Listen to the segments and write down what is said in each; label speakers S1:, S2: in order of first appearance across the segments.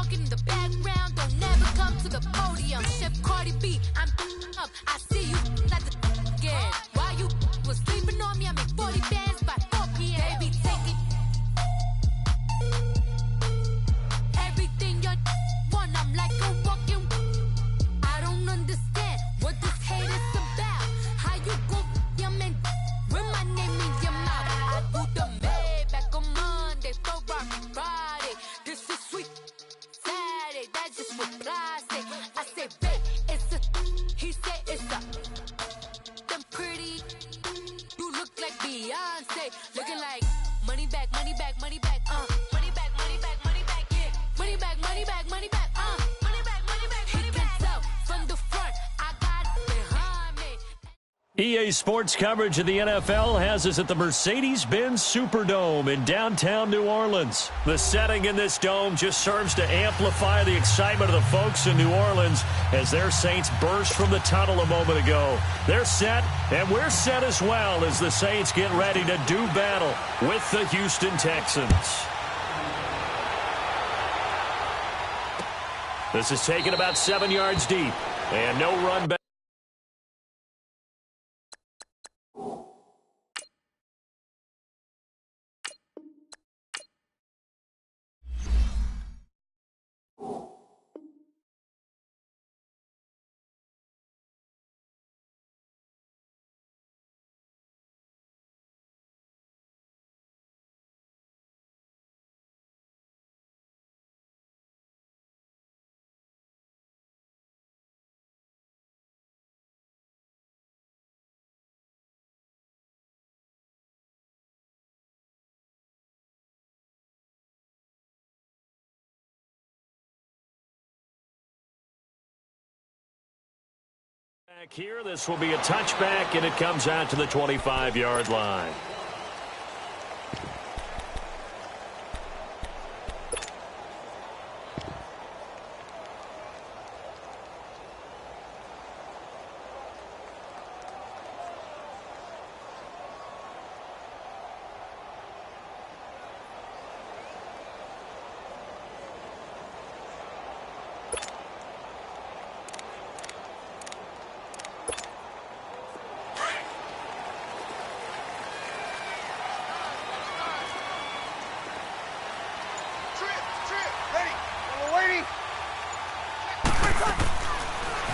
S1: talking in the background. Don't never come to the podium. Chef Cardi B, I'm up. I see you at the again. While you was sleeping on me, I make 40 bands by 4 p.m. Baby, take it. Everything you want, I'm like a walking. I don't understand what this hate is about. How you go, your man, with my name in your mouth. I do the Maybach on Monday, for rock Friday. This is sweet Saturday, that's just what I say. I say, babe, it's a, he said it's a, them pretty, you look like Beyonce, looking like money back, money back, money back, money back, money back, money back, yeah, money back, money back, money back, money back, money back, money back. He can tell from the front, I got it behind me.
S2: EA Sports coverage of the NFL has us at the Mercedes-Benz Superdome in downtown New Orleans. The setting in this dome just serves to amplify the excitement of the folks in New Orleans as their Saints burst from the tunnel a moment ago. They're set, and we're set as well as the Saints get ready to do battle with the Houston Texans. This is taken about 7 yards deep, and no run back. Back here, this will be a touchback, and it comes out to the 25-yard line.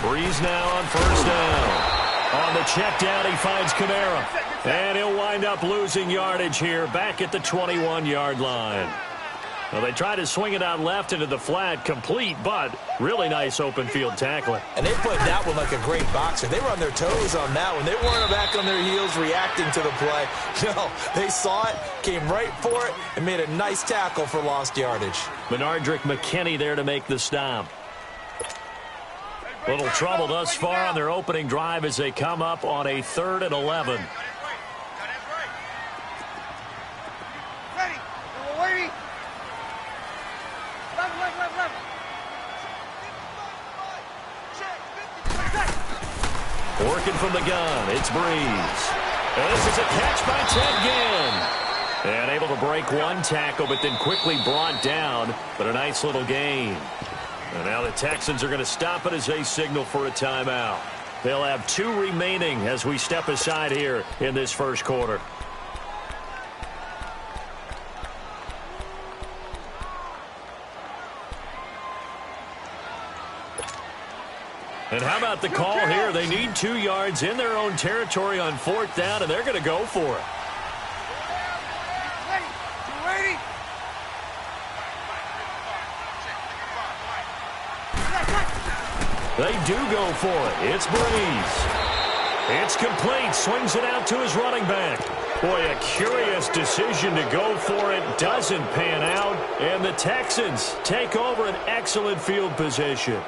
S2: Breeze now on first down. On the check down, he finds Kamara. And he'll wind up losing yardage here back at the 21-yard line. Well, they try to swing it out left into the flat, complete, but really nice open field tackling.
S3: And they played that one like a great boxer. They were on their toes on that one. They weren't back on their heels reacting to the play. No, they saw it, came right for it, and made a nice tackle for lost yardage.
S2: Benardrick McKinney there to make the stop. Little trouble thus far on their opening drive as they come up on a 3rd and 11. Working from the gun, it's Breeze. And this is a catch by Ted Ginn. And able to break one tackle, but then quickly brought down. But a nice little gain. And now the Texans are going to stop it as they signal for a timeout. They'll have 2 remaining as we step aside here in this first quarter. And how about the call here? They need 2 yards in their own territory on 4th down, and they're going to go for it. They do go for it. It's Breeze. It's complete. Swings it out to his running back. Boy, a curious decision to go for it. Doesn't pan out. And the Texans take over an excellent field position.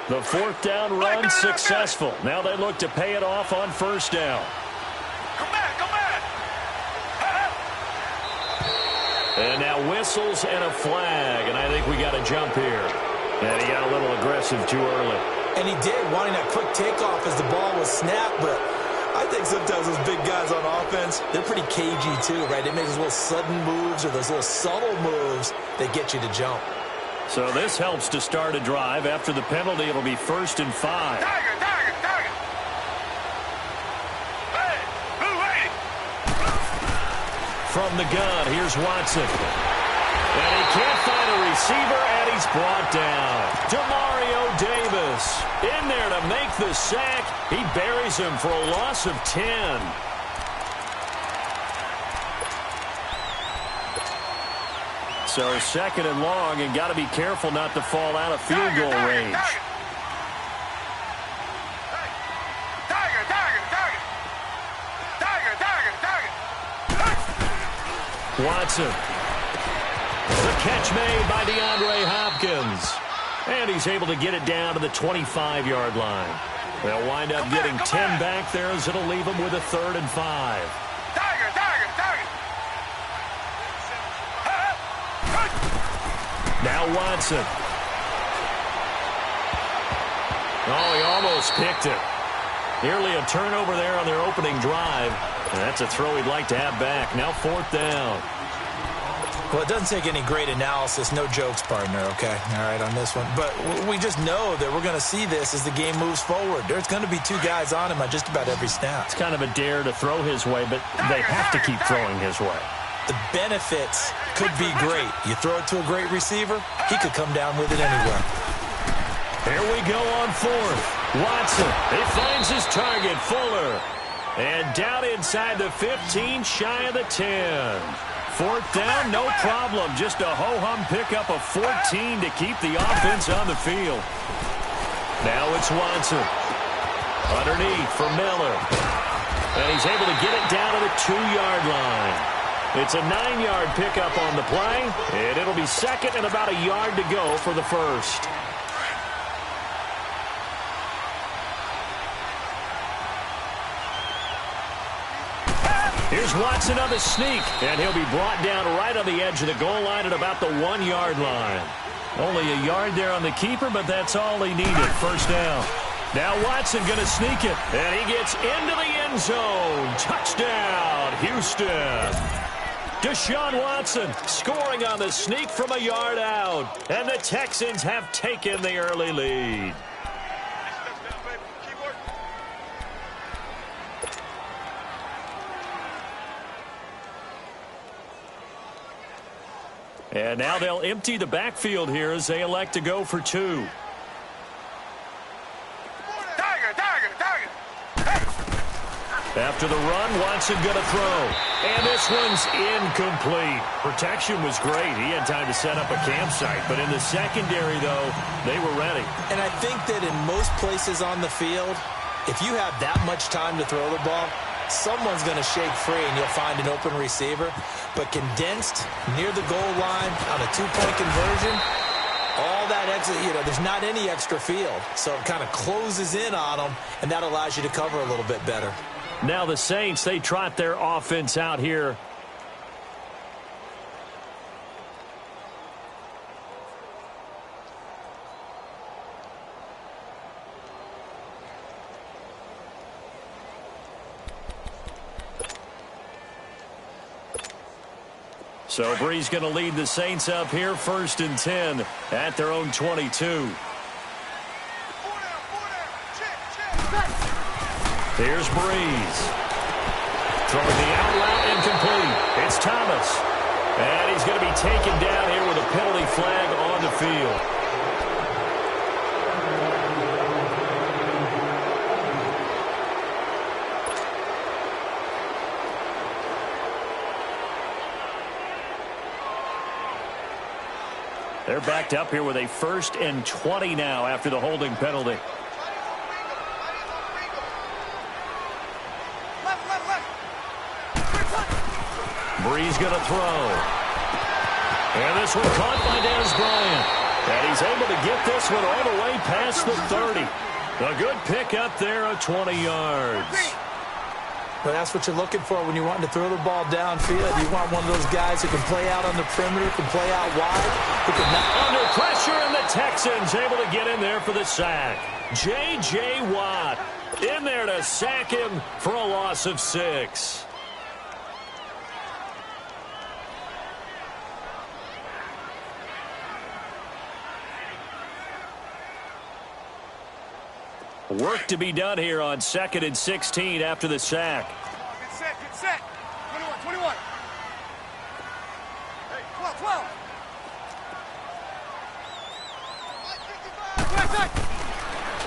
S2: The 4th down run successful. Now they look to pay it off on 1st down. And now whistles and a flag, and I think we got a jump here. And he got a little aggressive too early.
S3: And he did, wanting that quick takeoff as the ball was snapped, but I think sometimes those big guys on offense, they're pretty cagey too, right? They make those little sudden moves or those little subtle moves that get you to jump.
S2: So this helps to start a drive. After the penalty, it'll be 1st and 5. From the gun, here's Watson. And he can't find a receiver, and he's brought down. Demario Davis in there to make the sack. He buries him for a loss of 10. So 2nd and long, and got to be careful not to fall out of field goal range. Watson. The catch made by DeAndre Hopkins. And he's able to get it down to the 25-yard line. They'll wind up getting 10 back there as it'll leave them with a 3rd and 5. Now Watson. Oh, he almost picked it. Nearly a turnover there on their opening drive. And that's a throw he'd like to have back. Now 4th down.
S3: Well, it doesn't take any great analysis. No jokes, partner, okay? All right, on this one. But we just know that we're going to see this as the game moves forward. There's going to be 2 guys on him on just about every snap.
S2: It's kind of a dare to throw his way, but they have to keep throwing his way.
S3: The benefits could be great. You throw it to a great receiver, he could come down with it anywhere.
S2: Here we go on 4th. Watson, he finds his target, Fuller. And down inside the 15, shy of the 10. 4th down, no problem. Just a ho-hum pickup of 14 to keep the offense on the field. Now it's Watson. Underneath for Miller. And he's able to get it down to the 2-yard line. It's a 9-yard pickup on the play, and it'll be 2nd and about a yard to go for the 1st. Here's Watson on the sneak, and he'll be brought down right on the edge of the goal line at about the 1-yard line. Only a yard there on the keeper, but that's all he needed. 1st down. Now Watson going to sneak it, and he gets into the end zone. Touchdown, Houston. Deshaun Watson scoring on the sneak from a yard out, and the Texans have taken the early lead. And now they'll empty the backfield here as they elect to go for 2. After the run, Watson going to throw. And this one's incomplete. Protection was great. He had time to set up a campsite. But in the secondary, though, they were ready.
S3: And I think that in most places on the field, if you have that much time to throw the ball, someone's going to shake free and you'll find an open receiver. But condensed near the goal line on a 2-point conversion, all that extra, there's not any extra field. So it kind of closes in on them, and that allows you to cover a little bit better.
S2: Now the Saints, they trot their offense out here. So Bree's going to lead the Saints up here, 1st and 10 at their own 22. Here's Breeze. Throwing the out route incomplete. It's Thomas. And he's going to be taken down here with a penalty flag on the field. They're backed up here with a 1st and 20 now after the holding penalty. Breeze going to throw. And this one caught by Dez Bryant. And he's able to get this one all the way past the 30. A good pick up there at 20 yards.
S3: But that's what you're looking for when you're wanting to throw the ball downfield. You want one of those guys who can play out on the perimeter, can play out wide, who can
S2: under pressure, and the Texans able to get in there for the sack. J.J. Watt. in there to sack him for a loss of 6. Work to be done here on 2nd and 16 after the sack.
S4: Get set, get set. 21. Hey, 12.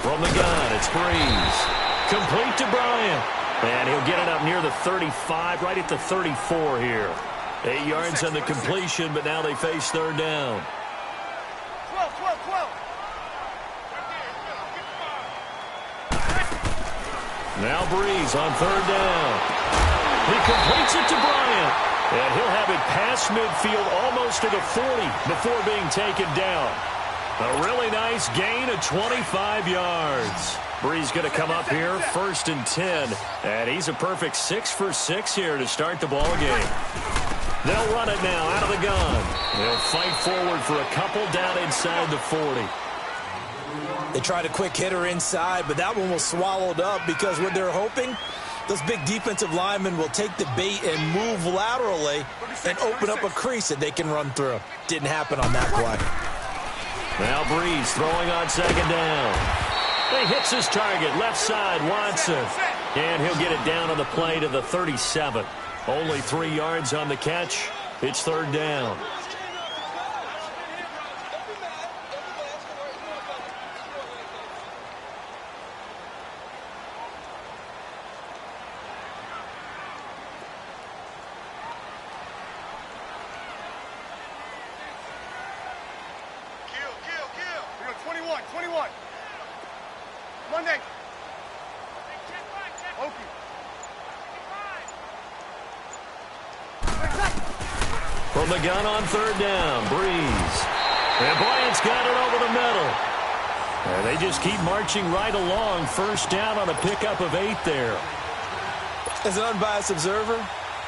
S2: From the gun, it's Breeze. Complete to Bryant. And he'll get it up near the 35, right at the 34 here. 8 yards on the completion, but now they face 3rd down.
S4: 12.
S2: Now Breeze on 3rd down. He completes it to Bryant. And he'll have it past midfield almost to the 40 before being taken down. A really nice gain of 25 yards. Breeze going to come up here, 1st and 10. And he's a perfect 6 for 6 here to start the ball game. They'll run it now out of the gun. They'll fight forward for a couple down inside the 40.
S3: They tried a quick hitter inside, but that one was swallowed up because what they're hoping, those big defensive linemen will take the bait and move laterally and open up a crease that they can run through. Didn't happen on that play.
S2: Now Breeze throwing on 2nd down. He hits his target, left side, Watson. And he'll get it down on the play to the 37. Only 3 yards on the catch. It's 3rd down.
S4: Kill. 21. Monday. Okie.
S2: From the gun on 3rd down, Breeze. And Bryant's got it over the middle. And they just keep marching right along. 1st down on a pickup of 8 there.
S3: As an unbiased observer,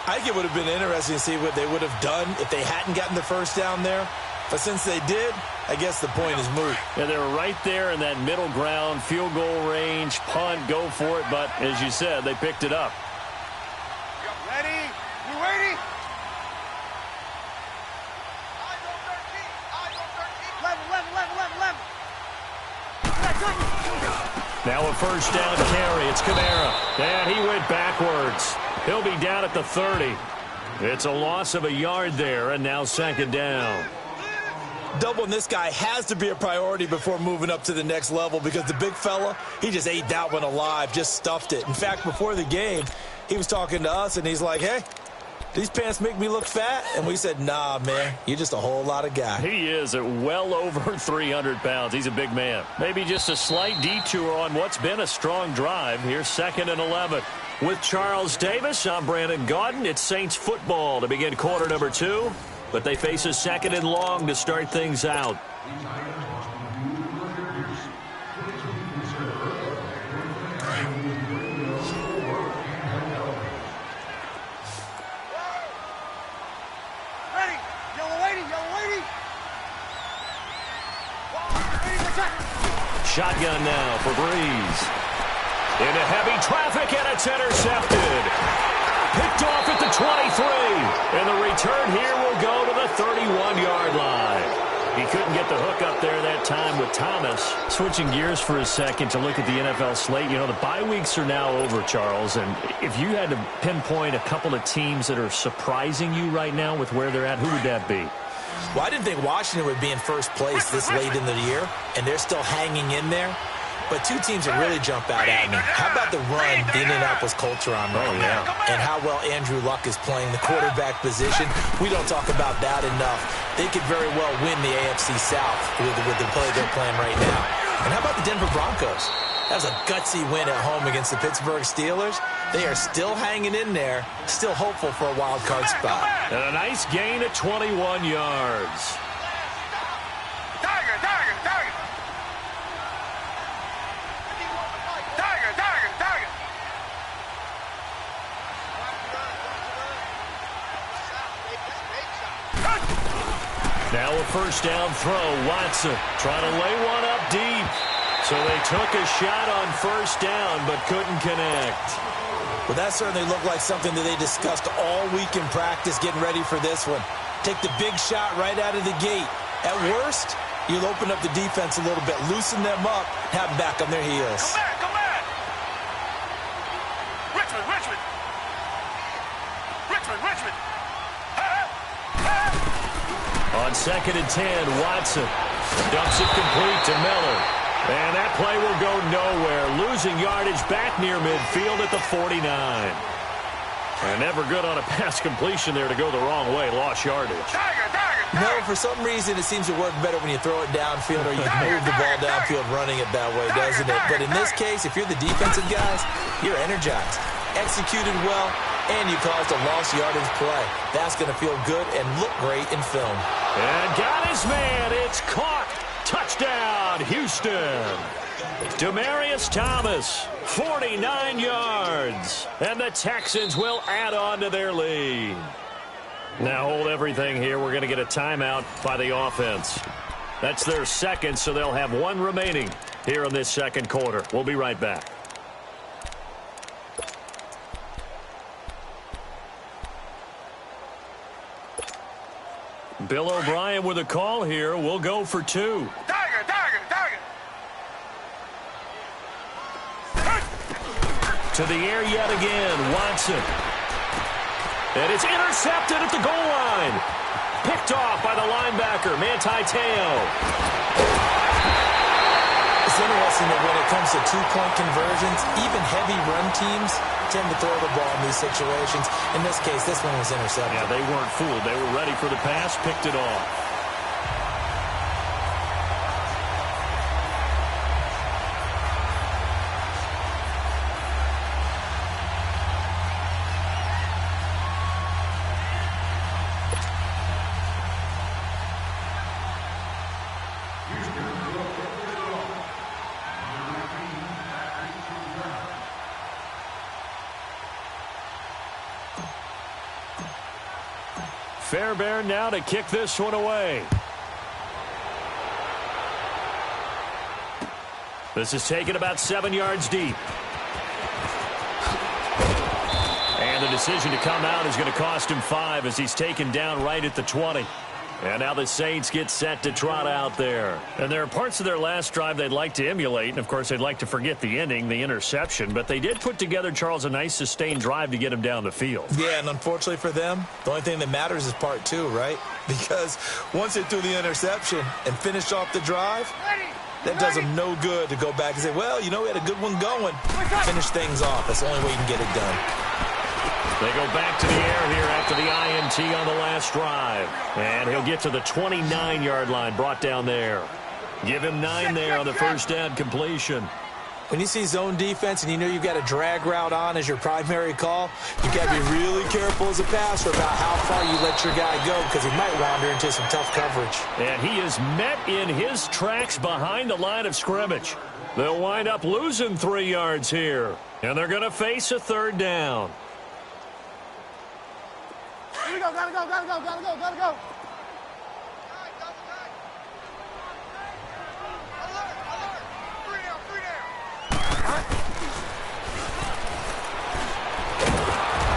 S3: I think it would have been interesting to see what they would have done if they hadn't gotten the 1st down there. But since they did, I guess the point is moot.
S2: Yeah, they were right there in that middle ground, field goal range, punt, go for it. But as you said, they picked it up.
S4: Ready? You ready? 11.
S2: Now a 1st down carry. It's Kamara. And he went backwards. He'll be down at the 30. It's a loss of a yard there, and now 2nd down.
S3: Doubling this guy has to be a priority before moving up to the next level because the big fella, he just ate that one alive, just stuffed it. In fact, before the game, he was talking to us, and he's like, hey, these pants make me look fat? And we said, nah, man, you're just a whole lot of guy.
S2: He is at well over 300 pounds. He's a big man. Maybe just a slight detour on what's been a strong drive. Here's 2nd and 11. With Charles Davis, I'm Brandon Gaudin. It's Saints football to begin quarter number 2. But they face a 2nd and long to start things out.
S4: Ready? Yellow lady.
S2: Shotgun now for Breeze. Into heavy traffic, and it's intercepted. Picked off at the 23. And the return here will go to the 31-yard line. He couldn't get the hook up there that time with Thomas. Switching gears for a second to look at the NFL slate. You know, the bye weeks are now over, Charles. And if you had to pinpoint a couple of teams that are surprising you right now with where they're at, who would that be?
S3: Well, I didn't think Washington would be in first place this late in the year, and they're still hanging in there. But two teams that really jump out at me. How about the run the Indianapolis Colts are on right now? And how well Andrew Luck is playing the quarterback position. We don't talk about that enough. They could very well win the AFC South with the play they're playing right now. And how about the Denver Broncos? That was a gutsy win at home against the Pittsburgh Steelers. They are still hanging in there, still hopeful for a wild card spot.
S2: And a nice gain at 21 yards. Now a first down throw. Watson trying to lay one up deep. So they took a shot on first down, but couldn't connect.
S3: Well, that certainly looked like something that they discussed all week in practice getting ready for this one. Take the big shot right out of the gate. At worst, you'll open up the defense a little bit, loosen them up, have them back on their heels.
S4: Come back, come back. Richmond, Richmond. Richmond, Richmond.
S2: On 2nd and 10, Watson dumps it complete to Miller. And that play will go nowhere, losing yardage back near midfield at the 49. And never good on a pass completion there to go the wrong way, lost yardage.
S3: No, for some reason it seems to work better when you throw it downfield or you move the ball downfield running it that way, doesn't it? But in this case, if you're the defensive guys, you're energized, executed well, and you caused a lost yardage play. That's going to feel good and look great in film.
S2: And got his man. It's caught. Touchdown, Houston. Demaryius Thomas, 49 yards. And the Texans will add on to their lead. Now hold everything here. We're going to get a timeout by the offense. That's their second, so they'll have one remaining here in this second quarter. We'll be right back. Bill O'Brien with a call here. We'll go for two.
S4: Tiger, Tiger, Tiger.
S2: To the air yet again, Watson. And it's intercepted at the goal line. Picked off by the linebacker, Manti Te'o.
S3: It's interesting that when it comes to two-point conversions, even heavy run teams tend to throw the ball in these situations. In this case, this one was intercepted.
S2: Yeah, they weren't fooled. They were ready for the pass, picked it off. Fairbairn now to kick this one away. This is taken about 7 yards deep. And the decision to come out is going to cost him 5 as he's taken down right at the 20. And now the Saints get set to trot out there. And there are parts of their last drive they'd like to emulate. And, of course, they'd like to forget the ending, the interception. But they did put together, Charles, a nice sustained drive to get him down the field.
S3: Yeah, and unfortunately for them, the only thing that matters is part two, right? Because once they threw the interception and finished off the drive, that does them no good to go back and say, well, you know, we had a good one going. Finish things off. That's the only way you can get it done.
S2: They go back to the air here after the INT on the last drive. And he'll get to the 29-yard line, brought down there. Give him 9 there on the first down completion.
S3: When you see zone defense and you know you've got a drag route on as your primary call, you've got to be really careful as a passer about how far you let your guy go because he might wander into some tough coverage.
S2: And he is met in his tracks behind the line of scrimmage. They'll wind up losing 3 yards here. And they're going to face a third down.
S4: Here we go, gotta go, gotta go, gotta go, gotta go.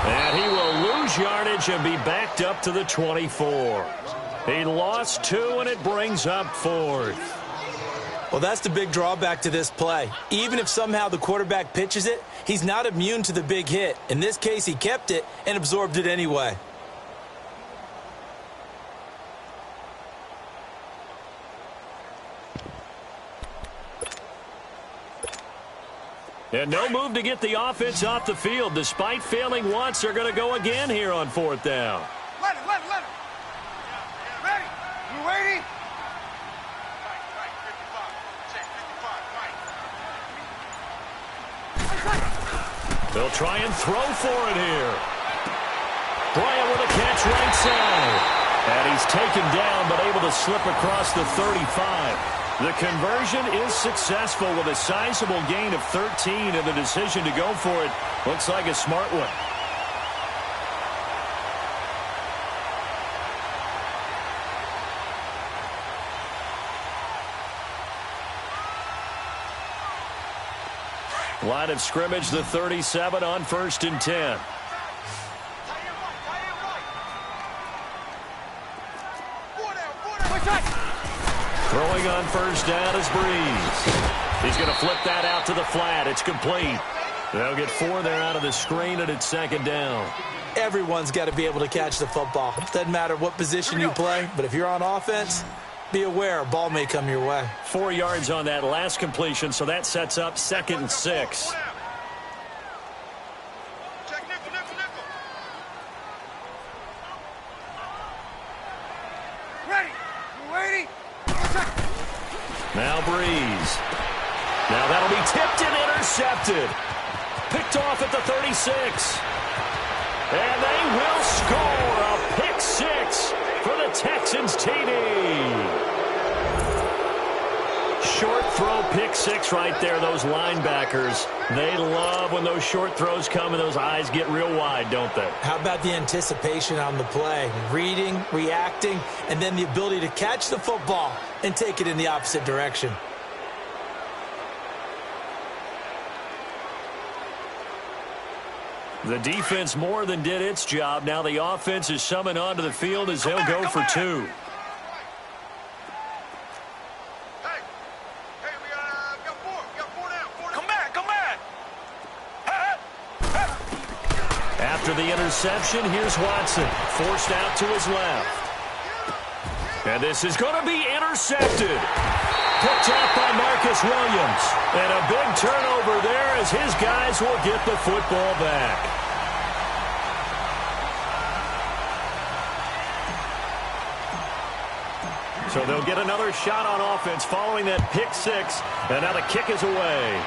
S2: And he will lose yardage and be backed up to the 24. He lost 2, and it brings up 4th.
S3: Well, that's the big drawback to this play. Even if somehow the quarterback pitches it, he's not immune to the big hit. In this case, he kept it and absorbed it anyway.
S2: And no move to get the offense off the field. Despite failing once, they're going to go again here on 4th down.
S4: Let him. Ready? You waiting? Right, 55. Check, 55,
S2: They'll try and throw for it here. Bryant with a catch right side. And he's taken down but able to slip across the 35. The conversion is successful with a sizable gain of 13, and the decision to go for it looks like a smart one. Line of scrimmage, the 37 on 1st and 10. Throwing on 1st down is Breeze. He's going to flip that out to the flat. It's complete. They'll get 4 there out of the screen, and it's 2nd down.
S3: Everyone's got to be able to catch the football. Doesn't matter what position you play, but if you're on offense, be aware a ball may come your way.
S2: 4 yards on that last completion, so that sets up 2nd and 6.
S4: Ready. You waiting?
S2: Now Breeze. Now that'll be tipped and intercepted. Picked off at the 36. And they will score a pick 6 for the Texans TD. Short throw pick 6 right there. Those linebackers, they love when those short throws come and those eyes get real wide, don't they?
S3: How about the anticipation on the play? Reading, reacting, and then the ability to catch the football and take it in the opposite direction.
S2: The defense more than did its job. Now the offense is summoned onto the field as they'll go for 2. After the interception, here's Watson. Forced out to his left. And this is going to be intercepted. Picked off by Marcus Williams. And a big turnover there as his guys will get the football back. So they'll get another shot on offense following that pick 6. And now the kick is away.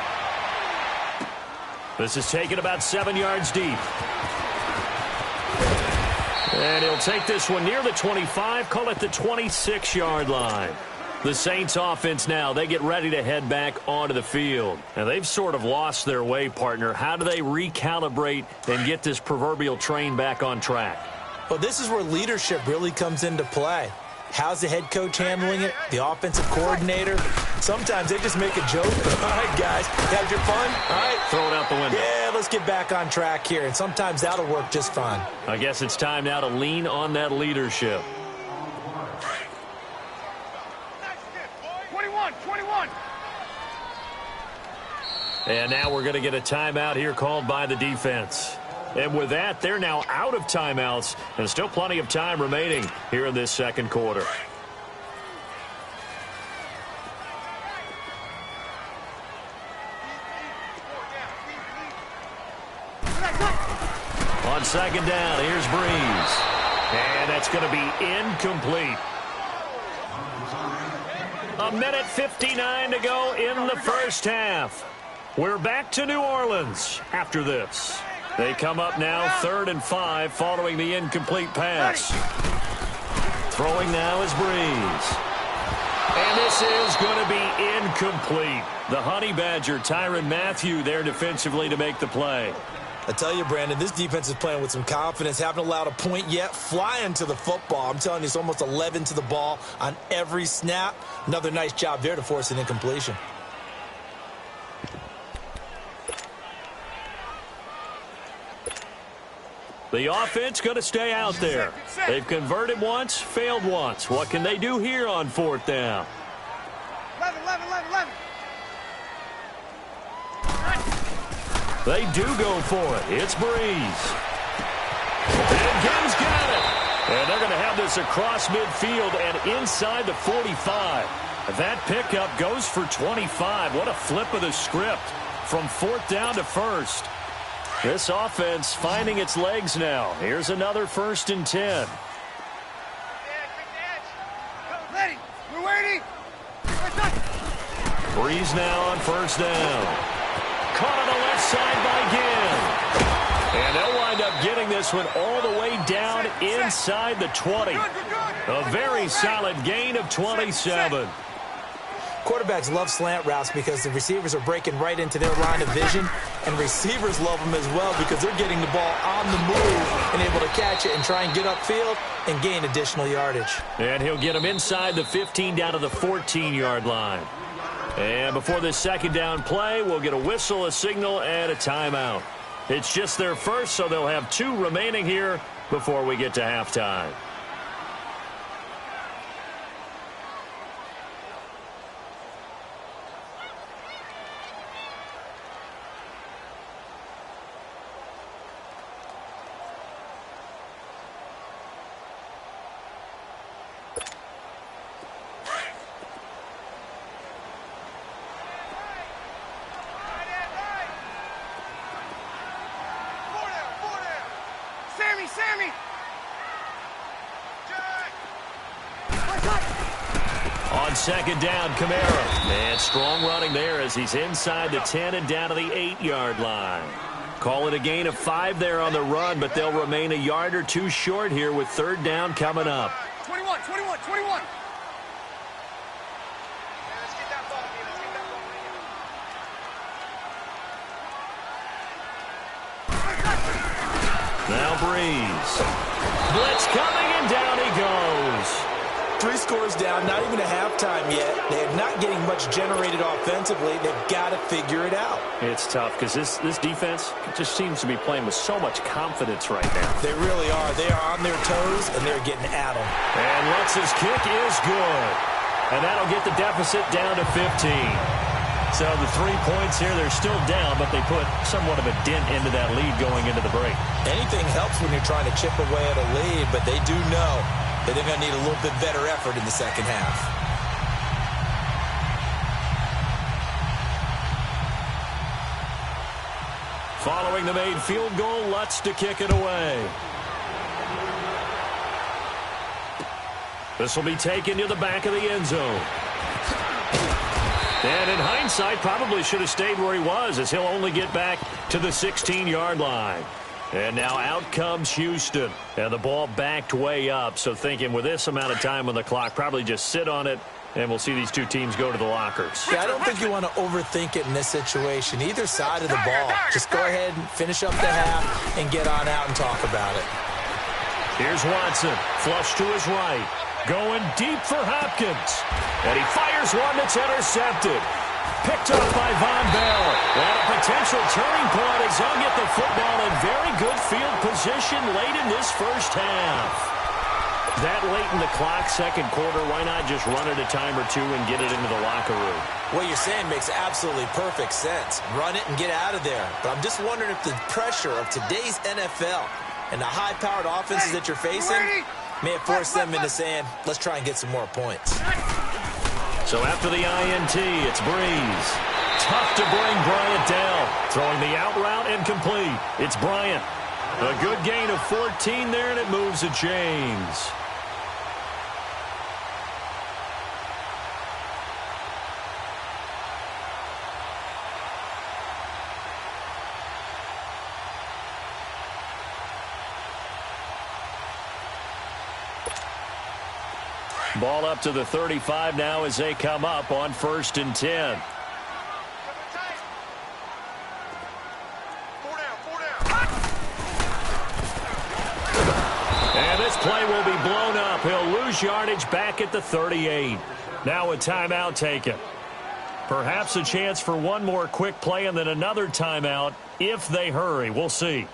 S2: This is taken about 7 yards deep. And he'll take this one near the 25, call it the 26-yard line. The Saints offense now, they get ready to head back onto the field. And they've sort of lost their way, partner. How do they recalibrate and get this proverbial train back on track?
S3: Well, this is where leadership really comes into play. How's the head coach handling it? The offensive coordinator? Sometimes they just make a joke. All right, guys, had your fun? All right.
S2: Throw it out the window.
S3: Yeah, let's get back on track here. And sometimes that'll work just fine.
S2: I guess it's time now to lean on that leadership.
S4: 21.
S2: And now we're going to get a timeout here called by the defense. And with that, they're now out of timeouts, and still plenty of time remaining here in this second quarter. On 2nd down, here's Breeze. And that's going to be incomplete. 1:59 to go in the first half. We're back to New Orleans after this. They come up now 3rd and 5 following the incomplete pass. Throwing now is Breeze. And this is going to be incomplete. The Honey Badger, Tyrann Mathieu, there defensively to make the play.
S3: I tell you, Brandon, this defense is playing with some confidence. Haven't allowed a point yet. Flying to the football. I'm telling you, it's almost 11 to the ball on every snap. Another nice job there to force an incompletion.
S2: The offense going to stay out there. They've converted once, failed once. What can they do here on 4th down?
S4: 11.
S2: They do go for it. It's Breeze. And Gibbs got it. And they're going to have this across midfield and inside the 45. That pickup goes for 25. What a flip of the script from 4th down to 1st. This offense finding its legs now. Here's another 1st and 10.
S4: Ready. We're waiting.
S2: Breeze now on 1st down. Caught on the left side by Ginn. And they'll wind up getting this one all the way down inside the 20. A very solid gain of 27.
S3: Quarterbacks love slant routes because the receivers are breaking right into their line of vision, and receivers love them as well because they're getting the ball on the move and able to catch it and try and get upfield and gain additional yardage.
S2: And he'll get them inside the 15 down to the 14-yard line. And before this second down play, we'll get a whistle, a signal, and a timeout. It's just their first, so they'll have 2 remaining here before we get to halftime.
S4: Sammy!
S2: On second down, Kamara. And strong running there as he's inside the 10 and down to the 8-yard line. Call it a gain of 5 there on the run, but they'll remain a yard or 2 short here with third down coming up.
S4: 21!
S2: Now Breeze. Blitz coming, and down he goes.
S3: 3 scores down, not even a halftime yet. They're not getting much generated offensively. They've got to figure it out.
S2: It's tough because this defense just seems to be playing with so much confidence right now.
S3: They really are. They are on their toes, and they're getting at them.
S2: And Lutz's kick is good. And that'll get the deficit down to 15. So the 3 points here, they're still down, but they put somewhat of a dent into that lead going into the break.
S3: Anything helps when you're trying to chip away at a lead, but they do know that they're going to need a little bit better effort in the second half.
S2: Following the made field goal, Lutz to kick it away. This will be taken to the back of the end zone. And in hindsight, probably should have stayed where he was, as he'll only get back to the 16-yard line. And now out comes Houston. And the ball backed way up. So thinking with this amount of time on the clock, probably just sit on it, and we'll see these 2 teams go to the lockers.
S3: Yeah, I don't think you want to overthink it in this situation. Either side of the ball. Just go ahead and finish up the half and get on out and talk about it.
S2: Here's Watson. Flush to his right. Going deep for Hopkins. And he fires one that's intercepted. Picked up by Von Bell. And a potential turning point as he'll get the football in very good field position late in this first half. That late in the clock, second quarter, why not just run it a time or 2 and get it into the locker room?
S3: What you're saying makes absolutely perfect sense. Run it and get out of there. But I'm just wondering if the pressure of today's NFL and the high-powered offenses that you're facing may have forced them into saying, let's try and get some more points.
S2: So after the INT, it's Breeze. Tough to bring Bryant down. Throwing the out route incomplete. It's Bryant. A good gain of 14 there, and it moves the chains. Ball up to the 35 now as they come up on 1st and 10. And this play will be blown up. He'll lose yardage back at the 38. Now a timeout taken. Perhaps a chance for one more quick play and then another timeout if they hurry. We'll see.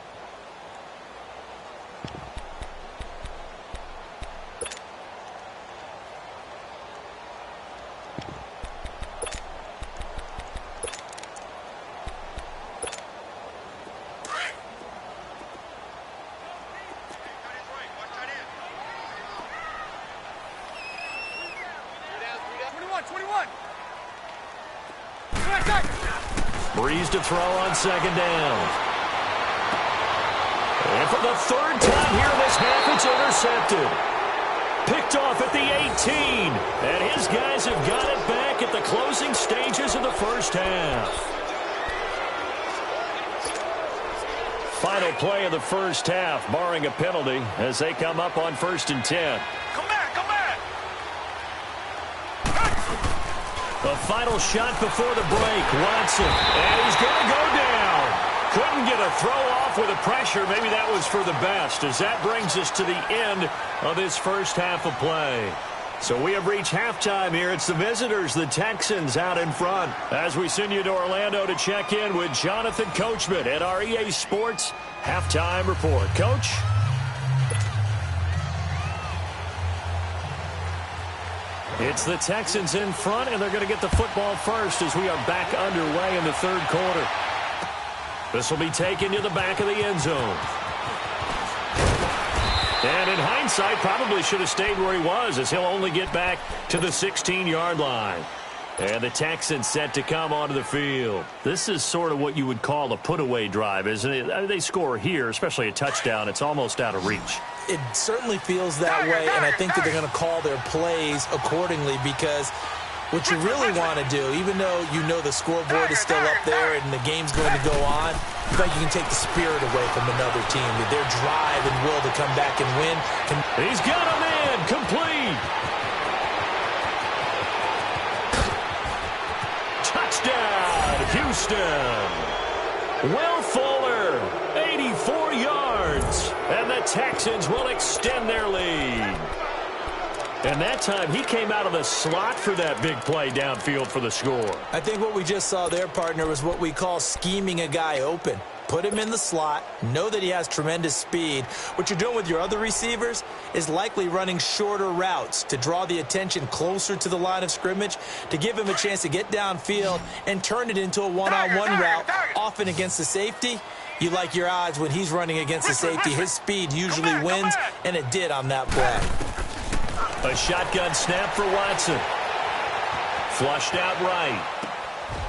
S2: Breeze to throw on second down. And for the 3rd time here this half, it's intercepted. Picked off at the 18. And his guys have got it back at the closing stages of the first half. Final play of the first half, barring a penalty, as they come up on 1st and 10. The final shot before the break, Watson, and he's going to go down. Couldn't get a throw off with the pressure. Maybe that was for the best, as that brings us to the end of this first half of play. So we have reached halftime here. It's the visitors, the Texans, out in front. As we send you to Orlando to check in with Jonathan Coachman at our EA Sports Halftime Report. Coach? It's the Texans in front, and they're going to get the football first as we are back underway in the third quarter. This will be taken to the back of the end zone. And in hindsight, probably should have stayed where he was, as he'll only get back to the 16-yard line. And the Texans set to come onto the field. This is sort of what you would call a put-away drive, isn't it? I mean, they score here, especially a touchdown. It's almost out of reach.
S3: It certainly feels that way, and I think that they're going to call their plays accordingly, because what you really want to do, even though you know the scoreboard is still up there and the game's going to go on, I think you can take the spirit away from another team. Their drive and will to come back and win.
S2: He's got a man complete. Touchdown, Houston. Will Fuller, 84 yards. And the Texans will extend their lead. And that time, he came out of the slot for that big play downfield for the score.
S3: I think what we just saw there, partner, was what we call scheming a guy open. Put him in the slot, know that he has tremendous speed. What you're doing with your other receivers is likely running shorter routes to draw the attention closer to the line of scrimmage, to give him a chance to get downfield and turn it into a one-on-one route, often against the safety. You like your odds when he's running against the safety. His speed usually wins, and it did on that play.
S2: A shotgun snap for Watson. Flushed out right.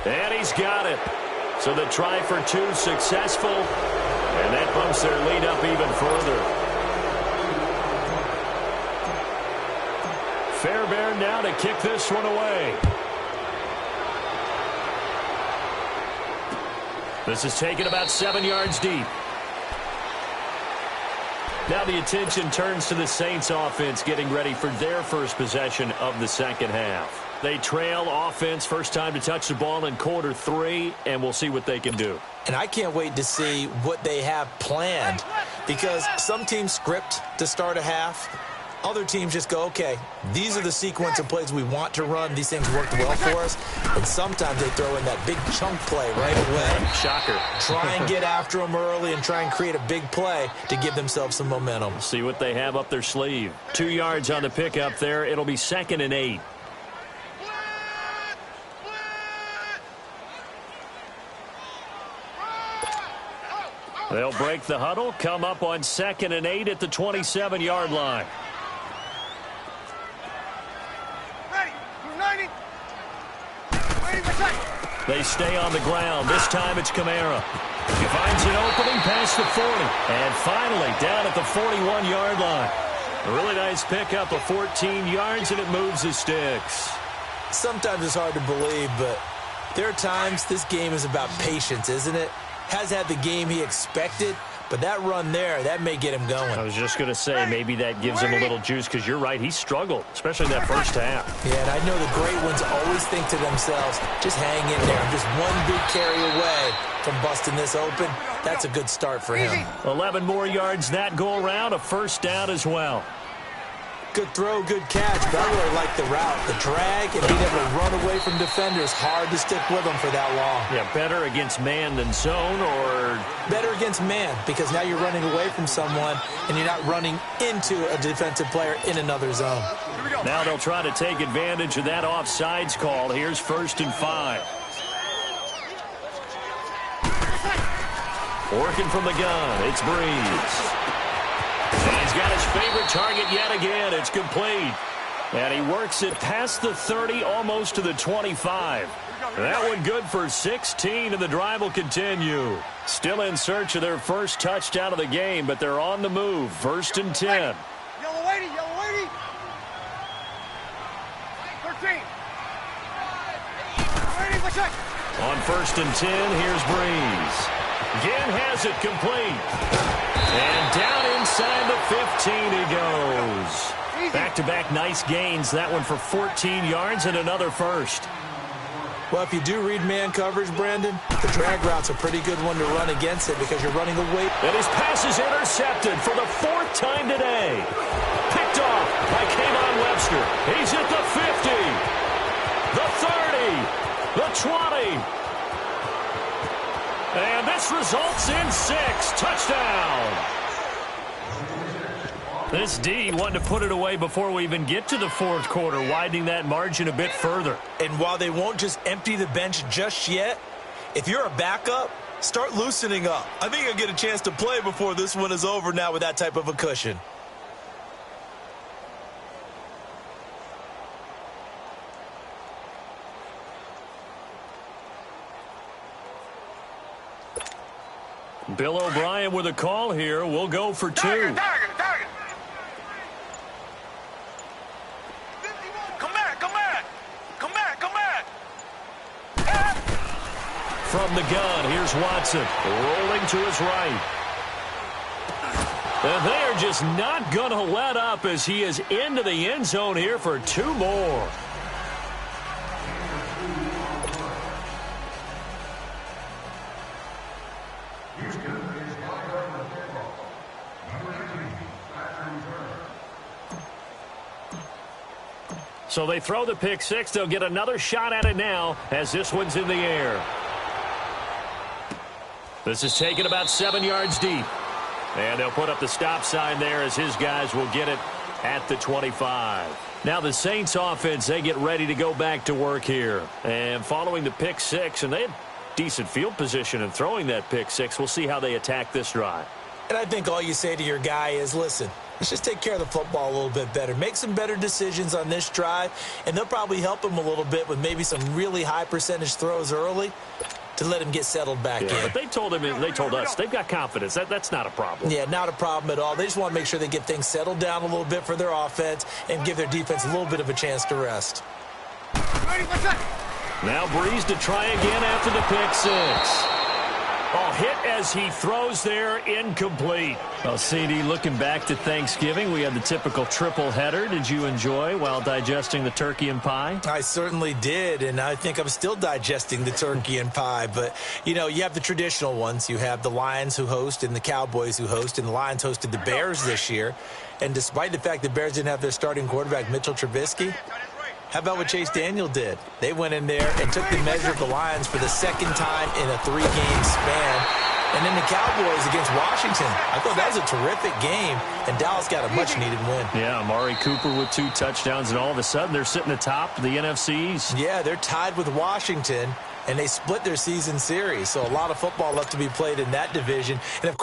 S2: And he's got it. So the try for two successful. And that bumps their lead up even further. Fairbairn now to kick this one away. This is taken about 7 yards deep. Now the attention turns to the Saints offense getting ready for their first possession of the second half. They trail offense, first time to touch the ball in quarter 3, and we'll see what they can do.
S3: And I can't wait to see what they have planned, because some teams script to start a half. Other teams just go, okay, these are the sequence of plays we want to run. These things worked well for us. And sometimes they throw in that big chunk play right away.
S2: Shocker.
S3: Try and get after them early and try and create a big play to give themselves some momentum.
S2: See what they have up their sleeve. 2 yards on the pickup there. It'll be 2nd and 8. They'll break the huddle, come up on 2nd and 8 at the 27-yard line. They stay on the ground. This time it's Kamara. He finds an opening past the 40. And finally down at the 41-yard line. A really nice pickup of 14 yards, and it moves the sticks.
S3: Sometimes it's hard to believe, but there are times this game is about patience, isn't it? Has had the game he expected, but that run there, that may get him going.
S2: I was just going to say, maybe that gives him a little juice, because you're right, he struggled, especially in that first half.
S3: Yeah, and I know the great ones always think to themselves, just hang in there. I'm just one big carry away from busting this open. That's a good start for him.
S2: 11 more yards that go around, a first down as well.
S3: Good throw, good catch, but I really like the route. The drag and being able to run away from defenders, hard to stick with them for that long.
S2: Yeah, better against man than zone, or?
S3: Better against man, because now you're running away from someone and you're not running into a defensive player in another zone.
S2: Now they'll try to take advantage of that offsides call. Here's 1st and 5. Working from the gun, it's Breeze. And he's got his favorite target yet again. It's complete. And he works it past the 30, almost to the 25. That one good for 16, and the drive will continue. Still in search of their first touchdown of the game, but they're on the move. 1st and 10.
S4: Yellow lady, yellow lady. 13.
S2: On 1st and 10, here's Breeze. Again has it complete. And down inside the 15 he goes. Back-to-back nice gains. That one for 14 yards and another first.
S3: Well, if you do read man coverage, Brandon, the drag route's a pretty good one to run against it because you're running away.
S2: And his pass is intercepted for the 4th time today. Picked off by Kayvon Webster. He's at the 50, the 30, the 20. And this results in 6. Touchdown. This D wanted to put it away before we even get to the fourth quarter, widening that margin a bit further.
S3: And while they won't just empty the bench just yet, if you're a backup, start loosening up. I think you'll get a chance to play before this one is over now with that type of a cushion.
S2: Bill O'Brien with a call here. We'll go for 2.
S4: Target.
S2: From the gun, here's Watson, rolling to his right. And they are just not going to let up as he is into the end zone here for 2 more. So they throw the pick 6. They'll get another shot at it now as this one's in the air. This is taken about 7 yards deep. And they'll put up the stop sign there as his guys will get it at the 25. Now the Saints offense, they get ready to go back to work here. And following the pick 6, and they had decent field position in throwing that pick 6. We'll see how they attack this drive.
S3: And I think all you say to your guy is, listen, let's just take care of the football a little bit better. Make some better decisions on this drive, and they'll probably help him a little bit with maybe some really high percentage throws early to let him get settled back in.
S2: But they told us they've got confidence. That's not a problem.
S3: Yeah, not a problem at all. They just want to make sure they get things settled down a little bit for their offense and give their defense a little bit of a chance to rest.
S2: Now Breeze to try again after the pick 6. Oh, hit as he throws there, incomplete. Well, CD, looking back to Thanksgiving, we had the typical triple header. Did you enjoy while digesting the turkey and pie?
S3: I certainly did, and I think I'm still digesting the turkey and pie. But, you know, you have the traditional ones. You have the Lions who host and the Cowboys who host, and the Lions hosted the Bears this year. And despite the fact the Bears didn't have their starting quarterback, Mitchell Trubisky, how about what Chase Daniel did? They went in there and took the measure of the Lions for the second time in a 3-game span. And then the Cowboys against Washington. I thought that was a terrific game, and Dallas got a much-needed win.
S2: Yeah, Amari Cooper with 2 touchdowns, and all of a sudden they're sitting atop the NFC East.
S3: Yeah, they're tied with Washington, and they split their season series. So a lot of football left to be played in that division. And of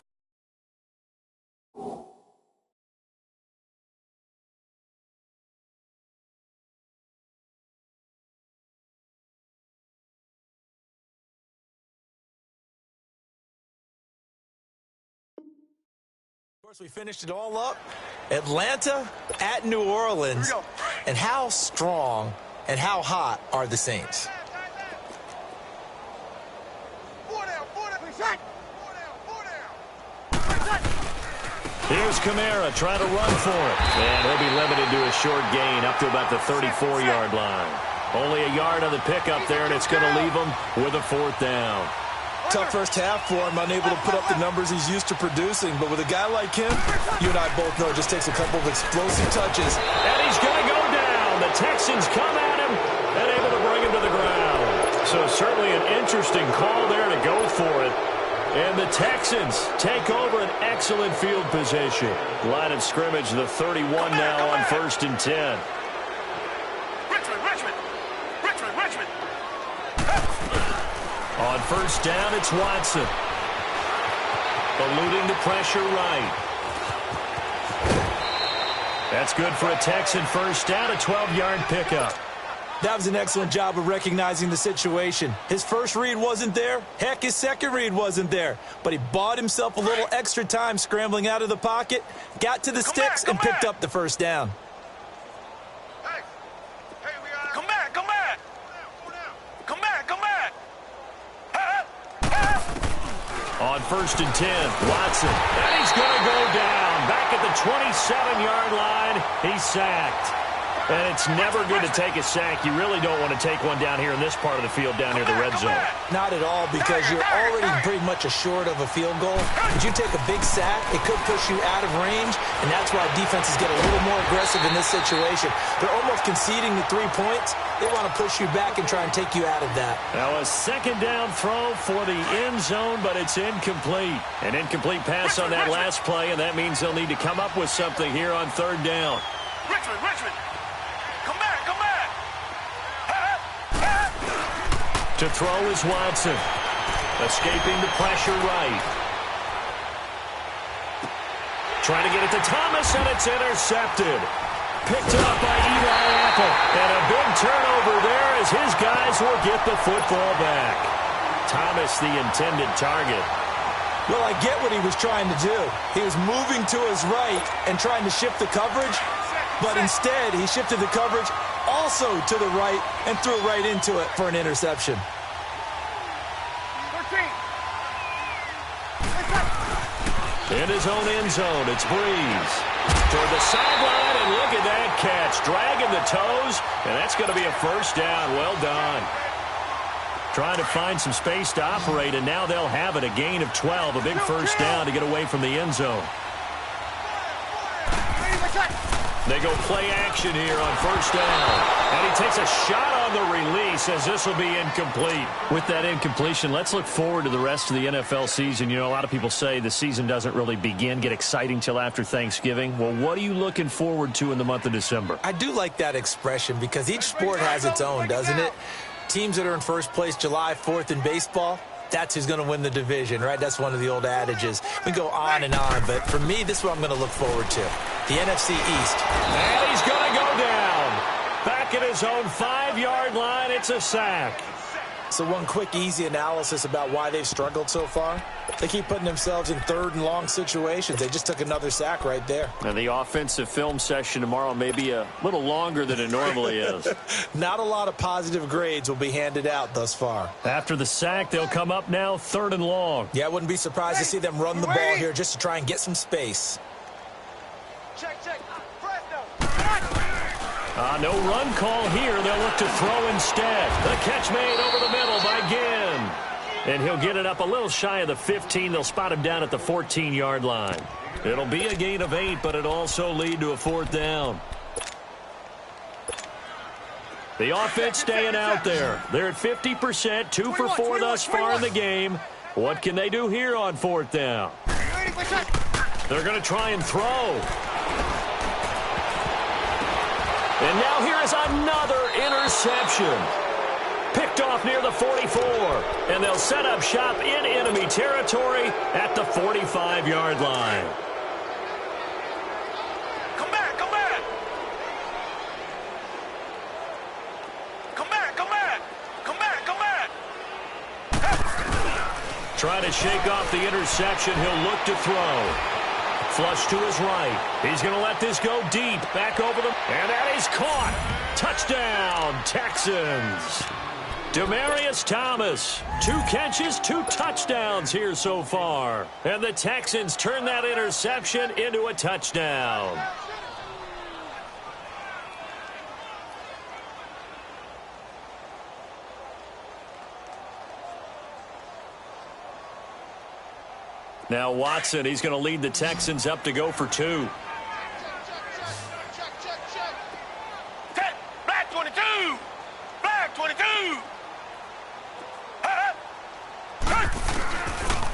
S3: course, we finished it all up. Atlanta at New Orleans. And how strong and how hot are the Saints?
S2: Here's Kamara trying to run for it. And he'll be limited to a short gain up to about the 34-yard line. Only a yard on the pickup there, and it's going to leave him with a 4th down.
S3: Tough first half for him, unable to put up the numbers he's used to producing. But with a guy like him, you and I both know it just takes a couple of explosive touches.
S2: And he's going to go down. The Texans come at him and able to bring him to the ground. So certainly an interesting call there to go for it. And the Texans take over an excellent field position. Line of scrimmage, the 31 now on 1st and 10. On 1st down, it's Watson. Eluding the pressure right. That's good for a Texan 1st down, a 12-yard pickup.
S3: That was an excellent job of recognizing the situation. His first read wasn't there. Heck, his second read wasn't there. But he bought himself a little extra time scrambling out of the pocket, got to the sticks, and picked up the 1st down.
S2: On 1st and 10, Watson. And he's going to go down. Back at the 27-yard line, he's sacked. And it's never good to take a sack. You really don't want to take one down here in this part of the field, down near the red zone.
S3: Not at all, because you're already pretty much assured of a field goal. But you take a big sack, it could push you out of range, and that's why defenses get a little more aggressive in this situation. They're almost conceding the 3 points. They want to push you back and try and take you out of that.
S2: Now a second down throw for the end zone, but it's incomplete. An incomplete pass on that last play, and that means they'll need to come up with something here on third down.
S4: Richmond, come back, come back.
S2: To throw is Watson. Escaping the pressure right. Trying to get it to Thomas, and it's intercepted. Picked up by Eli Apple. And a big turnover there as his guys will get the football back. Thomas, the intended target.
S3: Well, I get what he was trying to do. He was moving to his right and trying to shift the coverage, but instead he shifted the coverage also to the right and threw right into it for an interception.
S4: 13.
S2: In his own end zone, it's Breeze. Toward the sideline, and look at that catch. Dragging the toes, and that's going to be a first down. Well done. Trying to find some space to operate, and now they'll have it. A gain of 12, a big first down to get away from the end zone. They go play action here on first down. And he takes a shot on the release as this will be incomplete. With that incompletion, let's look forward to the rest of the NFL season. You know, a lot of people say the season doesn't really get exciting till after Thanksgiving. Well, what are you looking forward to in the month of December?
S3: I do like that expression because each sport has its own, doesn't it? Teams that are in first place July 4th in baseball, that's who's going to win the division, right? That's one of the old adages. We go on and on, but for me, this is what I'm going to look forward to. The NFC East.
S2: And he's going to go down. Back at his own 5-yard line, it's a sack.
S3: So one quick, easy analysis about why they've struggled so far. They keep putting themselves in third and long situations. They just took another sack right there.
S2: And the offensive film session tomorrow may be a little longer than it normally is.
S3: Not a lot of positive grades will be handed out thus far.
S2: After the sack, they'll come up now third and long.
S3: Yeah, I wouldn't be surprised to see them run the ball here just to try and get some space.
S4: Check.
S2: No run call here. They'll look to throw instead. The catch made over the middle by Ginn. And he'll get it up a little shy of the 15. They'll spot him down at the 14-yard line. It'll be a gain of 8, but it'll also lead to a fourth down. The offense staying out there. They're at 50%, 2 for 4 thus far in the game. What can they do here on fourth down? They're going to try and throw. And now here is another interception. Picked off near the 44. And they'll set up shop in enemy territory at the 45-yard line.
S4: Come back.
S2: Trying to shake off the interception. He'll look to throw. Flush to his right. He's going to let this go deep. Back over them. And that is caught. Touchdown, Texans. Demaryius Thomas. 2 catches, 2 touchdowns here so far. And the Texans turn that interception into a touchdown. Now Watson, he's going to lead the Texans up to go for 2.
S4: Check. Black 22.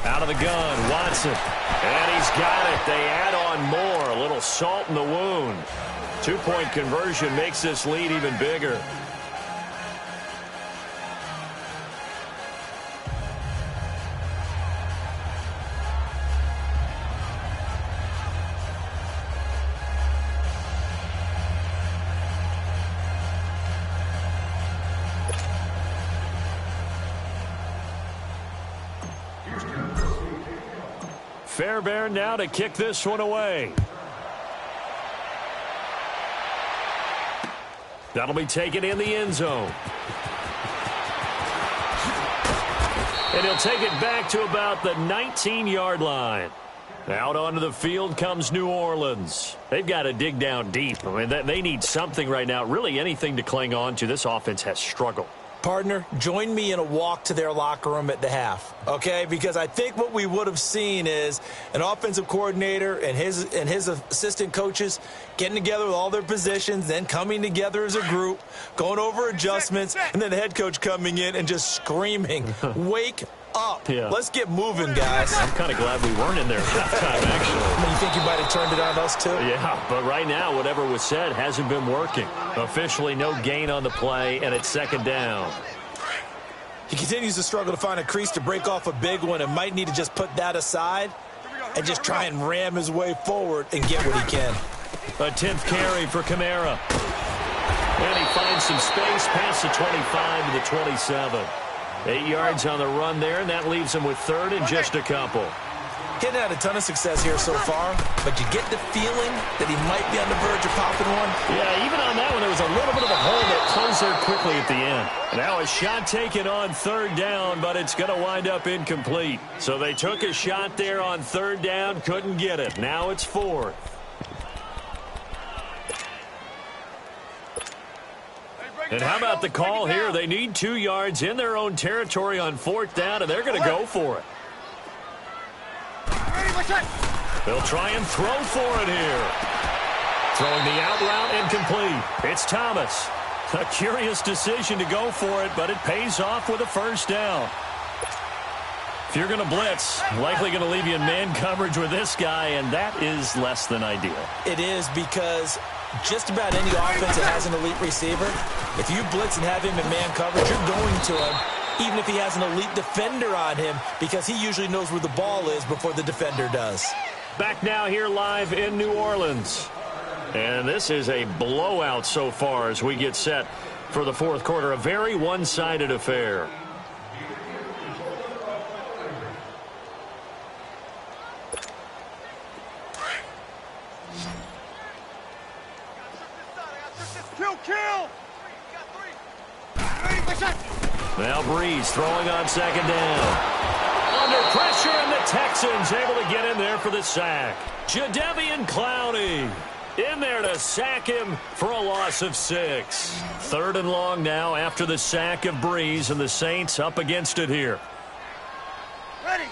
S2: Out of the gun, Watson. And he's got it. They add on more. A little salt in the wound. 2-point conversion makes this lead even bigger. Fairbairn now to kick this one away. That'll be taken in the end zone. And he'll take it back to about the 19-yard line. Out onto the field comes New Orleans. They've got to dig down deep. I mean, they need something right now, really anything to cling on to. This offense has struggled.
S3: Partner, join me in a walk to their locker room at the half, okay? Because I think what we would have seen is an offensive coordinator and his assistant coaches getting together with all their positions, then coming together as a group, going over adjustments, and then the head coach coming in and just screaming, wake up. Yeah. Let's get moving, guys.
S2: I'm kind of glad we weren't in there at halftime, actually.
S3: You think you might have turned it on us, too?
S2: Yeah, but right now, whatever was said hasn't been working. Officially, no gain on the play, and it's second down.
S3: He continues to struggle to find a crease to break off a big one and might need to just put that aside and just try and ram his way forward and get what he can.
S2: A 10th carry for Kamara. And he finds some space past the 25 to the 27. 8 yards on the run there, and that leaves him with third and just a couple.
S3: Hitting had a ton of success here so far, but you get the feeling that he might be on the verge of popping one.
S2: Yeah, even on that one, there was a little bit of a hole that closed there quickly at the end. Now a shot taken on third down, but it's going to wind up incomplete. So they took a shot there on third down, couldn't get it. Now it's fourth. And how about the call here? They need 2 yards in their own territory on fourth down, and they're going to go for it. They'll try and throw for it here. Throwing the out route incomplete. It's Thomas. A curious decision to go for it, but it pays off with a first down. If you're going to blitz, likely going to leave you in man coverage with this guy, and that is less than ideal.
S3: It is, because just about any offense that has an elite receiver, if you blitz and have him in man coverage, you're going to him, even if he has an elite defender on him, because he usually knows where the ball is before the defender does.
S2: Back now here live in New Orleans. And this is a blowout so far as we get set for the fourth quarter. A very one-sided affair.
S4: Kill!
S2: Now Breeze throwing on second down. Under pressure, and the Texans able to get in there for the sack. Jadeveon Clowney in there to sack him for a loss of 6. Third and long now after the sack of Breeze, and the Saints up against it here.
S4: Ready?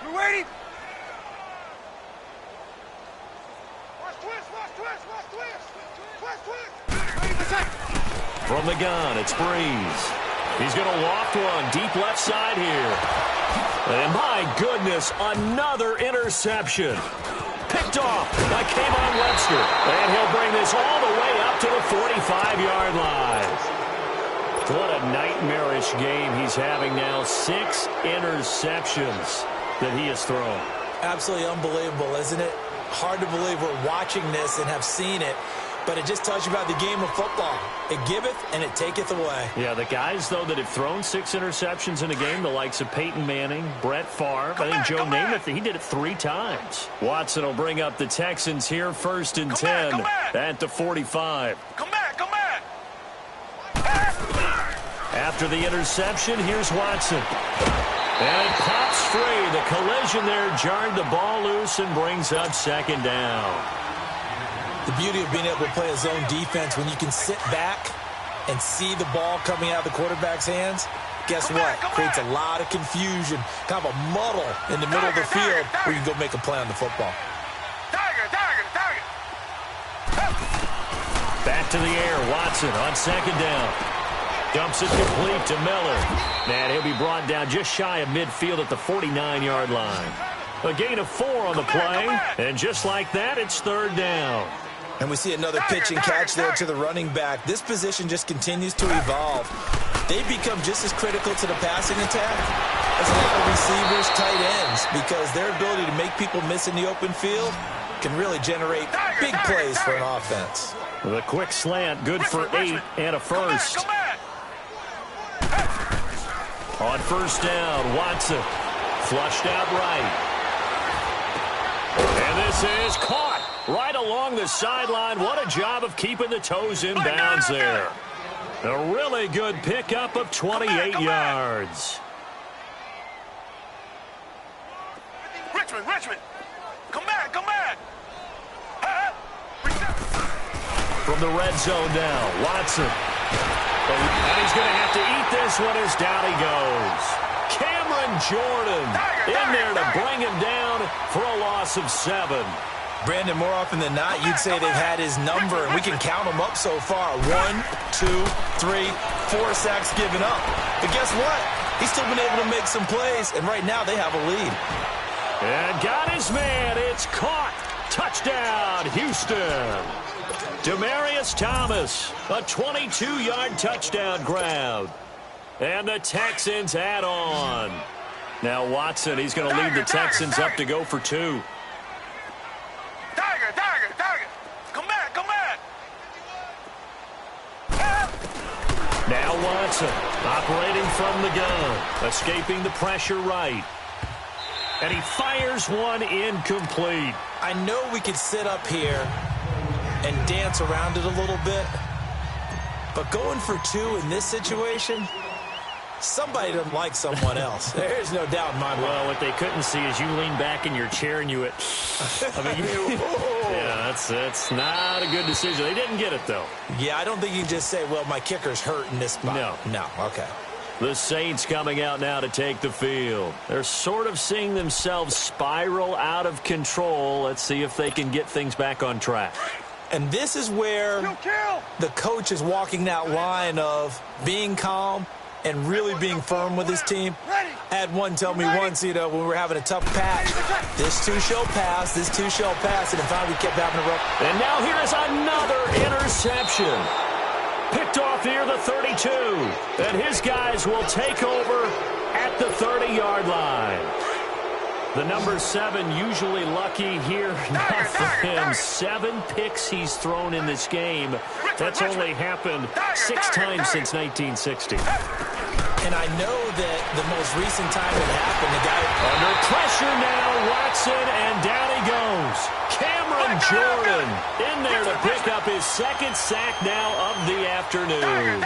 S4: You ready? Watch twist, watch twist, watch twist. Twist, twist. Ready for check.
S2: From the gun, it's Breeze. He's going to loft one deep left side here. And my goodness, another interception. Picked off by Kayvon Webster. And he'll bring this all the way up to the 45-yard line. What a nightmarish game he's having now. 6 interceptions that he has thrown.
S3: Absolutely unbelievable, isn't it? Hard to believe we're watching this and have seen it. But it just tells you about the game of football. It giveth and it taketh away.
S2: Yeah, the guys, though, that have thrown 6 interceptions in a game, the likes of Peyton Manning, Brett Favre, I think Joe Namath, he did it 3 times. Watson will bring up the Texans here, first and 10 at the 45.
S4: Come back, come back.
S2: After the interception, here's Watson. And it pops free. The collision there jarred the ball loose and brings up second down.
S3: The beauty of being able to play a zone defense, when you can sit back and see the ball coming out of the quarterback's hands, guess what? Creates a lot of confusion, kind of a muddle in the middle of the field where you can go make a play on the football.
S4: Target.
S2: Back to the air, Watson on second down. Dumps it complete to Miller. And he'll be brought down just shy of midfield at the 49-yard line. A gain of 4 on the play, and just like that, it's third down.
S3: And we see another pitch and catch there to the running back. This position just continues to evolve. They become just as critical to the passing attack as a lot of receivers, tight ends, because their ability to make people miss in the open field can really generate big plays for an offense.
S2: The quick slant, good for 8 and a first. On first down, Watson flushed out right. And this is caught right along the sideline. What a job of keeping the toes in bounds there. A really good pickup of 28 yards.
S4: Richmond.
S2: From the red zone now, Watson. And he's going to have to eat this one as down he goes. Cameron Jordan in there to bring him down for a loss of 7.
S3: Brandon, more often than not, you'd say they've had his number, and we can count them up so far. 1, 2, 3, 4 sacks given up. But guess what? He's still been able to make some plays, and right now they have a lead.
S2: And got his man. It's caught. Touchdown, Houston. Demaryius Thomas, a 22-yard touchdown grab. And the Texans add on. Now Watson, he's going to lead the Texans up to go for 2.
S4: Tiger. Come back.
S2: Now Watson, operating from the gun, escaping the pressure right. And he fires one incomplete.
S3: I know we could sit up here and dance around it a little bit, but going for 2 in this situation, somebody doesn't like someone else. There's no doubt in my mind.
S2: Well, what they couldn't see is you lean back in your chair and you went, yeah, that's not a good decision. They didn't get it, though.
S3: Yeah, I don't think you can just say, well, my kicker's hurt in this spot. No, okay.
S2: The Saints coming out now to take the field. They're sort of seeing themselves spiral out of control. Let's see if they can get things back on track.
S3: And this is where the coach is walking that line of being calm and really being firm with his team. I had one tell me once, when we were having a tough patch, this too shall pass, and then finally we kept having a rough.
S2: And now here is another interception. Picked off near the 32. And his guys will take over at the 30-yard line. The number 7 usually lucky here. Not for him. 7 picks he's thrown in this game. That's only happened 6 times since 1960.
S3: And I know that the most recent time it happened, the guy
S2: under pressure now, Watson, and down he goes. Cameron Jordan in there to pick up his 2nd sack now of the afternoon.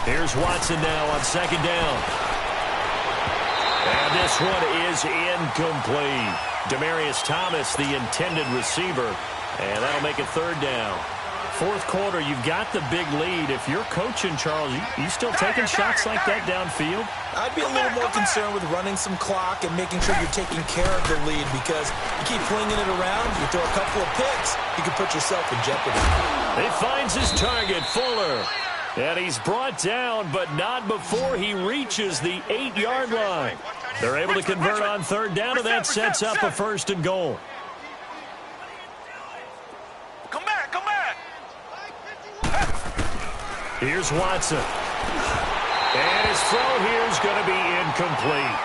S2: Here's Watson now on 2nd down. And this one is incomplete. Demaryius Thomas, the intended receiver. And that'll make it 3rd down. 4th quarter, you've got the big lead. If you're coaching, Charles, you still taking shots like that downfield?
S3: I'd be a little more concerned with running some clock and making sure you're taking care of the lead, because you keep flinging it around, you throw a couple of picks, you can put yourself in jeopardy.
S2: He finds his target, Fuller. And he's brought down, but not before he reaches the 8-yard line. They're able to convert on 3rd down, and that sets up a 1st and goal.
S4: Come back.
S2: Here's Watson. And his throw here is going to be incomplete.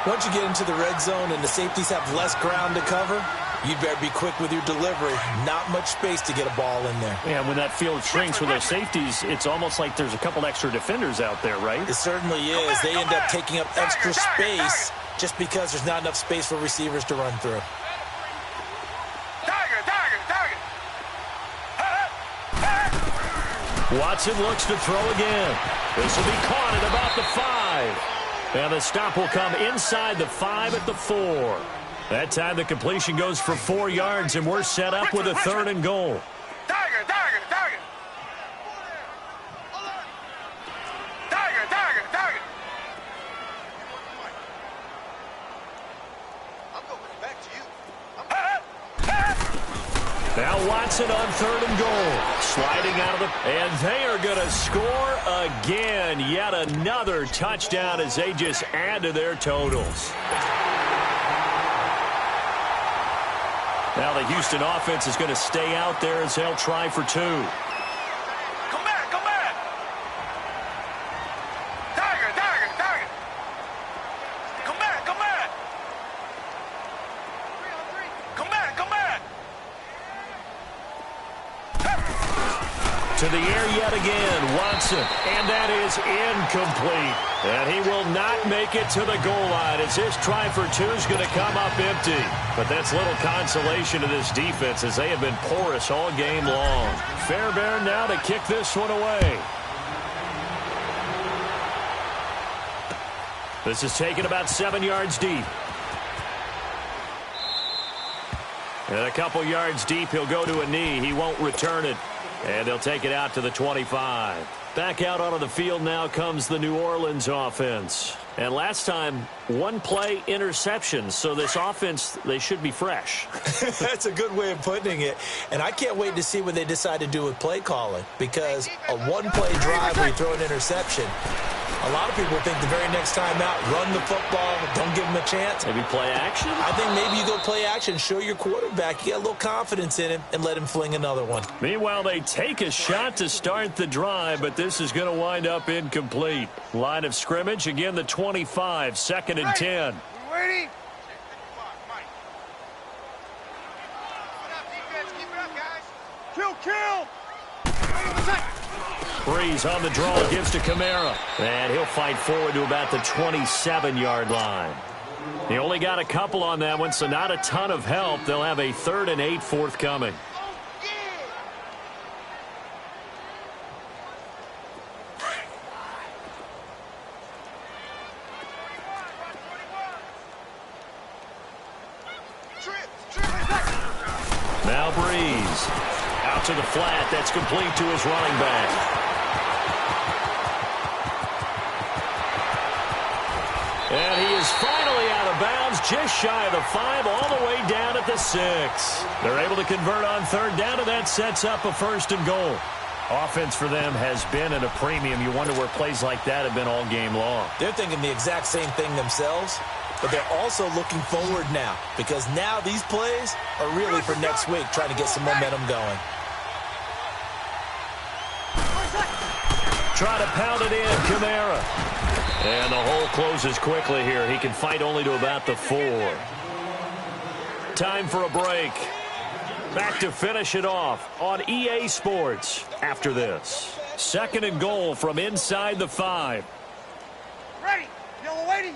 S3: Once you get into the red zone and the safeties have less ground to cover, you better be quick with your delivery. Not much space to get a ball in there.
S2: Yeah, when that field shrinks with those safeties, it's almost like there's a couple extra defenders out there, right?
S3: It certainly is. They end up taking up extra space just because there's not enough space for receivers to run through.
S2: Watson looks to throw again. This will be caught at about the 5. And the stop will come inside the 5 at the 4. That time the completion goes for 4 yards, and we're set up with a 3rd and goal.
S4: Tiger. I'm going back to you.
S2: Now Watson on 3rd and goal. Sliding out of the... And they are going to score again. Yet another touchdown as they just add to their totals. Now the Houston offense is going to stay out there as they'll try for 2.
S4: Come back. Tiger. Come back. Come back.
S2: To the air yet again, Watson. And that is incomplete. And he will not make it to the goal line as his try for 2 is going to come up empty. But that's little consolation to this defense as they have been porous all game long. Fairbairn now to kick this one away. This is taken about 7 yards deep. And a couple yards deep, he'll go to a knee. He won't return it. And they'll take it out to the 25. Back out onto the field now comes the New Orleans offense. And last time, one play interception. So this offense, they should be fresh.
S3: That's a good way of putting it. And I can't wait to see what they decide to do with play calling. Because a one-play drive where you throw an interception, a lot of people think the very next time out, run the football, don't give them a chance.
S2: Maybe play action?
S3: I think maybe you go play action, show your quarterback, you get a little confidence in him, and let him fling another one.
S2: Meanwhile, they take a shot to start the drive, but this is going to wind up incomplete. Line of scrimmage, again the 25, 2nd and 10.
S4: We waiting? Keep it up, guys. Kill!
S2: Breeze on the draw, gives to Kamara. And he'll fight forward to about the 27-yard line. He only got a couple on that one, so not a ton of help. They'll have a 3rd and 8 forthcoming. Now Breeze. Out to the flat. That's complete to his running back. And he is finally out of bounds, just shy of the 5, all the way down at the 6. They're able to convert on 3rd down, and that sets up a 1st and goal. Offense for them has been at a premium. You wonder where plays like that have been all game long.
S3: They're thinking the exact same thing themselves, but they're also looking forward now, because now these plays are really for next week, trying to get some momentum going.
S2: Try to pound it in, Kamara. And the hole closes quickly here. He can fight only to about the 4. Time for a break. Back to finish it off on EA Sports after this. 2nd and goal from inside the 5.
S4: Ready. Yellow lady.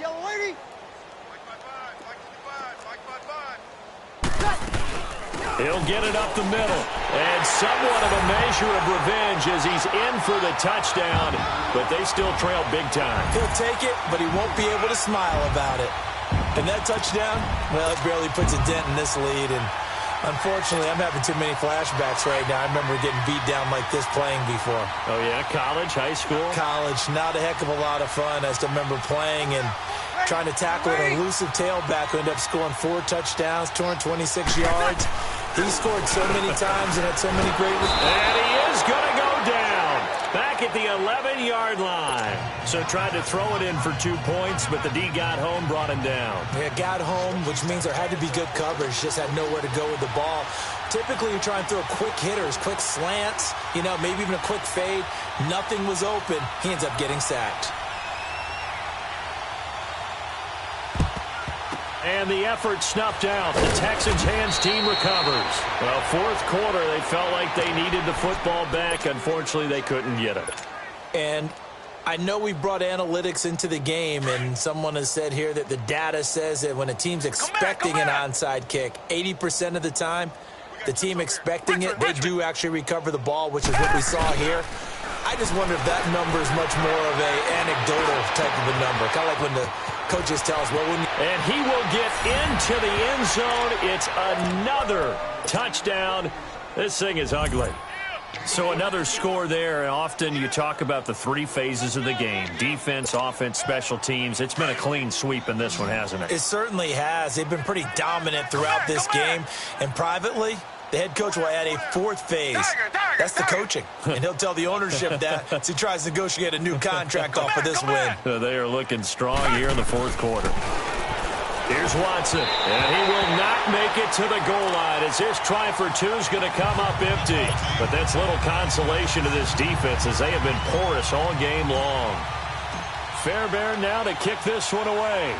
S2: He'll get it up the middle. And somewhat of a measure of revenge as he's in for the touchdown. But they still trail big time.
S3: He'll take it, but he won't be able to smile about it. And that touchdown, well, it barely puts a dent in this lead. And unfortunately, I'm having too many flashbacks right now. I remember getting beat down like this playing before.
S2: Oh, yeah? College, high school?
S3: College, not a heck of a lot of fun. I still remember playing and trying to tackle an elusive tailback who ended up scoring 4 touchdowns, 226 yards. He scored so many times and had so many great...
S2: And he is going to go down. Back at the 11-yard line. So tried to throw it in for 2 points, but the D got home, brought him down.
S3: Yeah, got home, which means there had to be good coverage. Just had nowhere to go with the ball. Typically, you try and throw quick hitters, quick slants, maybe even a quick fade. Nothing was open. He ends up getting sacked.
S2: And the effort snuffed out. The Texans' hands team recovers. Well, 4th quarter, they felt like they needed the football back. Unfortunately, they couldn't get it.
S3: And I know we brought analytics into the game, and someone has said here that the data says that when a team's expecting an onside kick, 80% of the time, the team expecting it, they do actually recover the ball, which is what we saw here. I just wonder if that number is much more of a anecdotal type of a number, kind of like when the coaches tell us,
S2: and he will get into the end zone. It's another touchdown. This thing is ugly. So another score there, and often you talk about the 3 phases of the game. Defense, offense, special teams. It's been a clean sweep in this one, hasn't it?
S3: It certainly has. They've been pretty dominant throughout this game. And privately, the head coach will add a 4th phase. That's the coaching. And he'll tell the ownership that as he tries to negotiate a new contract off of this win.
S2: They are looking strong here in the 4th quarter. Here's Watson, and he will not make it to the goal line as this try for 2 is going to come up empty. But that's little consolation to this defense as they have been porous all game long. Fairbairn now to kick this one away.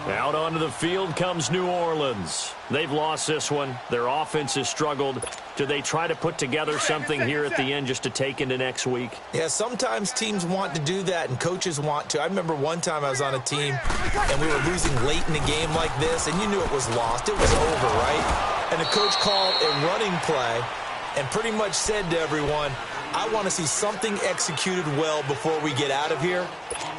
S2: Out onto the field comes New Orleans. They've lost this one. Their offense has struggled. Do they try to put together something here at the end just to take into next week?
S3: Yeah, sometimes teams want to do that and coaches want to. I remember one time I was on a team and we were losing late in the game like this, and you knew it was lost. It was over, right? And the coach called a running play and pretty much said to everyone, I want to see something executed well before we get out of here,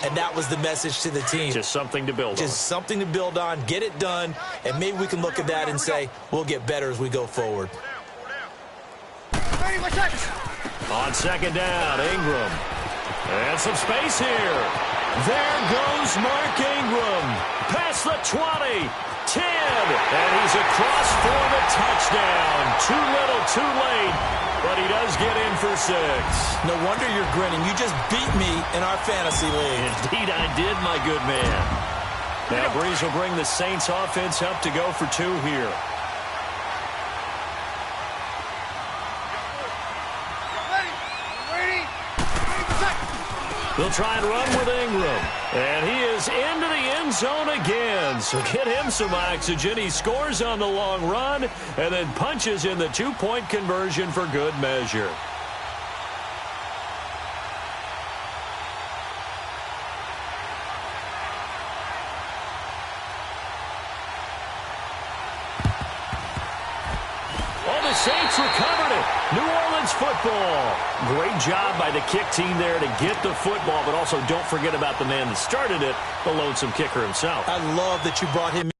S3: and that was the message to the team.
S2: Just something to build on.
S3: Just something to build on, get it done, and maybe we can look at that and say, we'll get better as we go forward.
S2: On second down, Ingram. And some space here. There goes Mark Ingram. Past the 20, 10, and he's across for the touchdown. Too little, too late, but he does get in for 6.
S3: No wonder you're grinning. You just beat me in our fantasy league.
S2: Indeed I did, my good man. Now Breeze will bring the Saints offense up to go for 2 here. They'll try and run with Ingram. And he is into the end zone again. So get him some oxygen. He scores on the long run and then punches in the 2-point conversion for good measure. The Saints recovered it. New Orleans football. Great job by the kick team there to get the football, but also don't forget about the man that started it, the lonesome kicker himself.
S3: I love that you brought him in.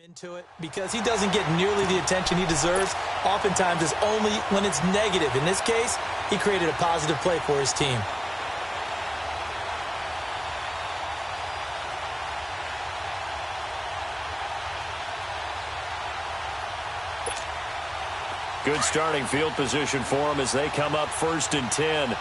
S3: Into it because he doesn't get nearly the attention he deserves. Oftentimes it's only when it's negative. In this case, he created a positive play for his team.
S2: Good starting field position for him as they come up 1st and 10.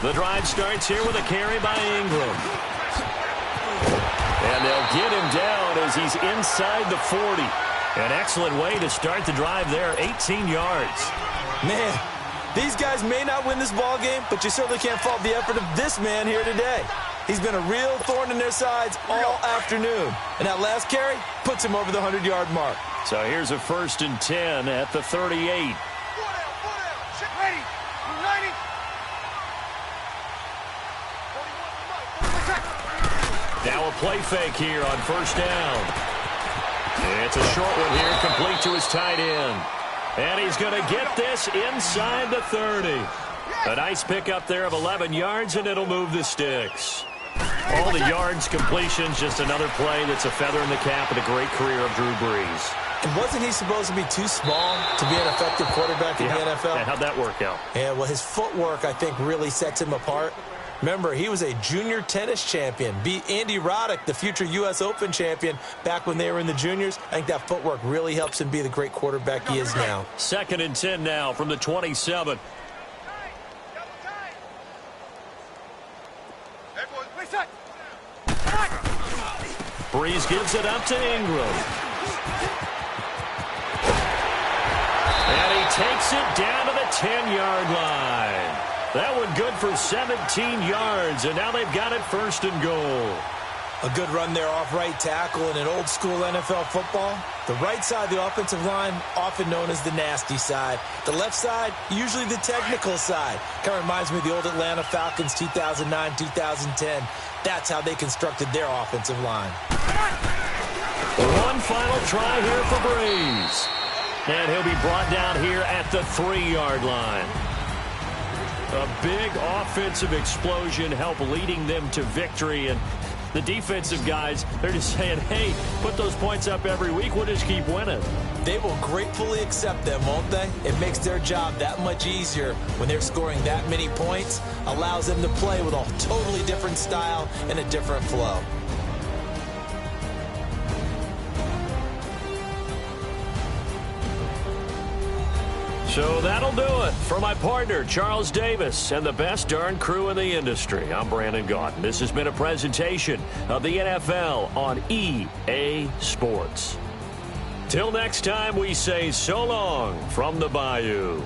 S2: The drive starts here with a carry by Ingram. And they'll get him down as he's inside the 40. An excellent way to start the drive there, 18 yards.
S3: Man, these guys may not win this ball game, but you certainly can't fault the effort of this man here today. He's been a real thorn in their sides all afternoon. And that last carry puts him over the 100-yard mark.
S2: So here's a 1st and 10 at the 38. Now a play fake here on 1st down. It's a short one here, complete to his tight end. And he's going to get this inside the 30. A nice pickup there of 11 yards, and it'll move the sticks. All the yards, completions, just another play that's a feather in the cap of the great career of Drew Brees.
S3: And wasn't he supposed to be too small to be an effective quarterback in the NFL?
S2: Yeah, how'd that work out?
S3: Yeah, well, his footwork, I think, really sets him apart. Remember, he was a junior tennis champion, beat Andy Roddick, the future U.S. Open champion, back when they were in the juniors. I think that footwork really helps him be the great quarterback he is now.
S2: 2nd and 10 now from the 27. Breeze gives it up to Ingram. And he takes it down to the 10-yard line. That one good for 17 yards, and now they've got it 1st and goal.
S3: A good run there off right tackle in an old-school NFL football. The right side of the offensive line, often known as the nasty side. The left side, usually the technical side. Kind of reminds me of the old Atlanta Falcons 2009, 2010. That's how they constructed their offensive line.
S2: One final try here for Breeze. And he'll be brought down here at the 3-yard line. A big offensive explosion help leading them to victory. And the defensive guys, they're just saying, hey, put those points up every week. We'll just keep winning.
S3: They will gratefully accept them, won't they? It makes their job that much easier when they're scoring that many points. Allows them to play with a totally different style and a different flow.
S2: So that'll do it. For my partner, Charles Davis, and the best darn crew in the industry, I'm Brandon Gaudin. This has been a presentation of the NFL on EA Sports. Till next time, we say so long from the Bayou.